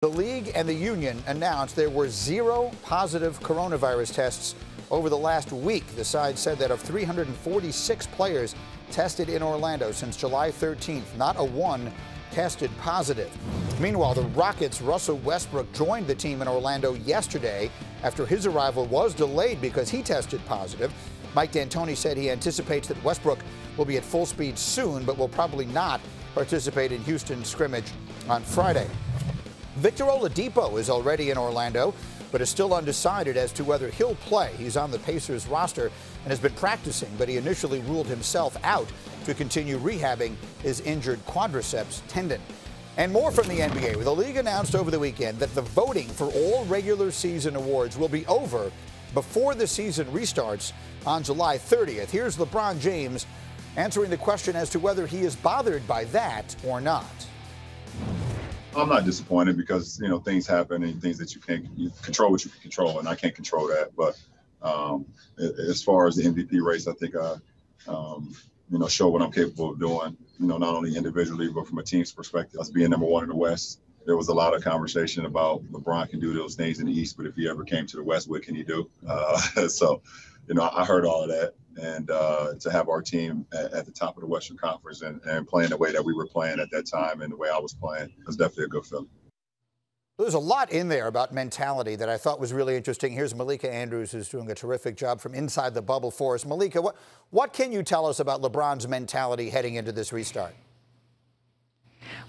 The league and the union announced there were 0 positive coronavirus tests over the last week. The side said that of 346 players tested in Orlando since July 13th, not a one tested positive. Meanwhile, the Rockets' Russell Westbrook joined the team in Orlando yesterday after his arrival was delayed because he tested positive. Mike D'Antoni said he anticipates that Westbrook will be at full speed soon, but will probably not participate in Houston's scrimmage on Friday. Victor Oladipo is already in Orlando, but is still undecided as to whether he'll play. He's on the Pacers roster and has been practicing, but he initially ruled himself out to continue rehabbing his injured quadriceps tendon. And more from the NBA, with the league announced over the weekend that the voting for all regular season awards will be over before the season restarts on July 30th. Here's LeBron James answering the question as to whether he is bothered by that or not. I'm not disappointed because, things happen and things that you control what you can control, and I can't control that. But as far as the MVP race, I think I, show what I'm capable of doing, not only individually, but from a team's perspective. Us being number one in the West, there was a lot of conversation about LeBron can do those things in the East, but if he ever came to the West, what can he do? So, I heard all of that. And to have our team at the top of the Western Conference and playing the way that we were playing at that time and the way I was playing was definitely a good feeling. There's a lot in there about mentality that I thought was really interesting. Here's Malika Andrews, who's doing a terrific job from inside the bubble for us. Malika, what can you tell us about LeBron's mentality heading into this restart?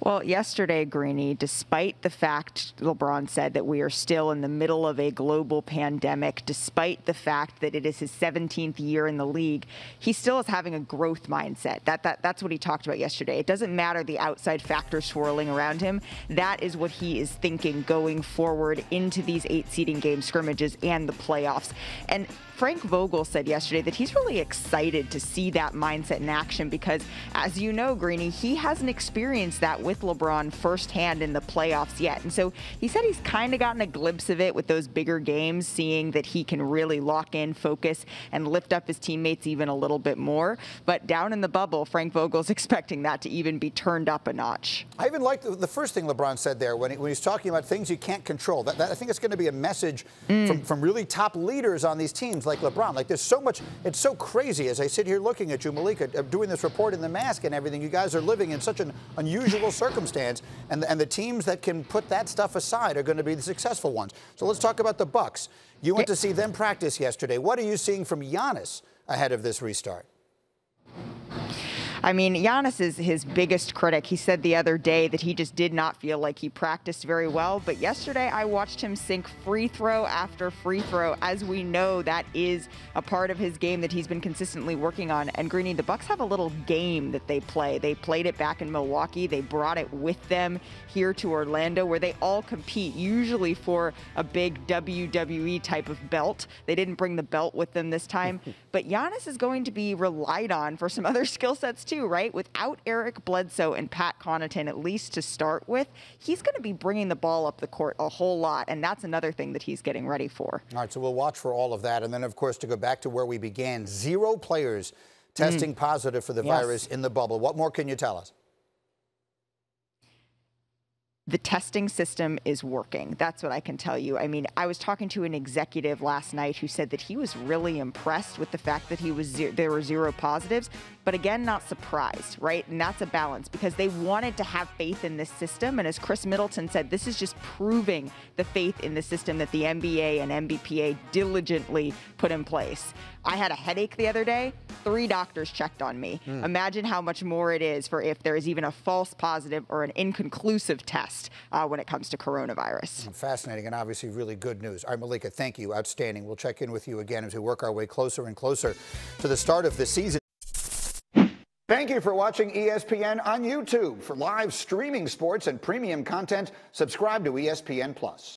Well, yesterday, Greeny, despite the fact LeBron said that we are still in the middle of a global pandemic, despite the fact that it is his 17th year in the league, he still is having a growth mindset. That's what he talked about yesterday. It doesn't matter the outside factors swirling around him. That is what he is thinking going forward into these 8-seeding game scrimmages and the playoffs. And Frank Vogel said yesterday that he's really excited to see that mindset in action because, as you know, Greeny, he hasn't experienced that with LeBron firsthand in the playoffs yet. And so he said he's kind of gotten a glimpse of it with those bigger games, seeing that he can really lock in, focus, and lift up his teammates even a little bit more. But down in the bubble, Frank Vogel's expecting that to even be turned up a notch. I even liked the first thing LeBron said there when he's talking about things you can't control. I think it's going to be a message from really top leaders on these teams like LeBron. Like, there's so much, it's so crazy as I sit here looking at you, Malika, doing this report in the mask and everything. You guys are living in such an unusual circumstance, and the teams that can put that stuff aside are going to be the successful ones. So let's talk about the Bucks. You went to see them practice yesterday. What are you seeing from Giannis ahead of this restart? I mean, Giannis is his biggest critic. He said the other day that he just did not feel like he practiced very well. But yesterday, I watched him sink free throw after free throw. As we know, that is a part of his game that he's been consistently working on. And Greeny, the Bucks have a little game that they play. They played it back in Milwaukee. They brought it with them here to Orlando, where they all compete, usually for a big WWE type of belt. They didn't bring the belt with them this time. But Giannis is going to be relied on for some other skill sets too, right? Without Eric Bledsoe and Pat Connaughton, at least to start with, he's going to be bringing the ball up the court a whole lot, and that's another thing that he's getting ready for. All right, so we'll watch for all of that. And then, of course, to go back to where we began, 0 players testing positive for the virus in the bubble. What more can you tell us? The testing system is working. That's what I can tell you. I mean, I was talking to an executive last night who said that he was really impressed with the fact that there were 0 positives, but again, not surprised, right? And that's a balance because they wanted to have faith in this system. And as Chris Middleton said, this is just proving the faith in the system that the NBA and NBPA diligently put in place. I had a headache the other day. 3 doctors checked on me. Imagine how much more it is for if there is even a false positive or an inconclusive test when it comes to coronavirus. Fascinating and obviously really good news. All right, Malika, thank you. Outstanding. We'll check in with you again as we work our way closer and closer to the start of the season. Thank you for watching ESPN on YouTube. For live streaming sports and premium content, subscribe to ESPN+.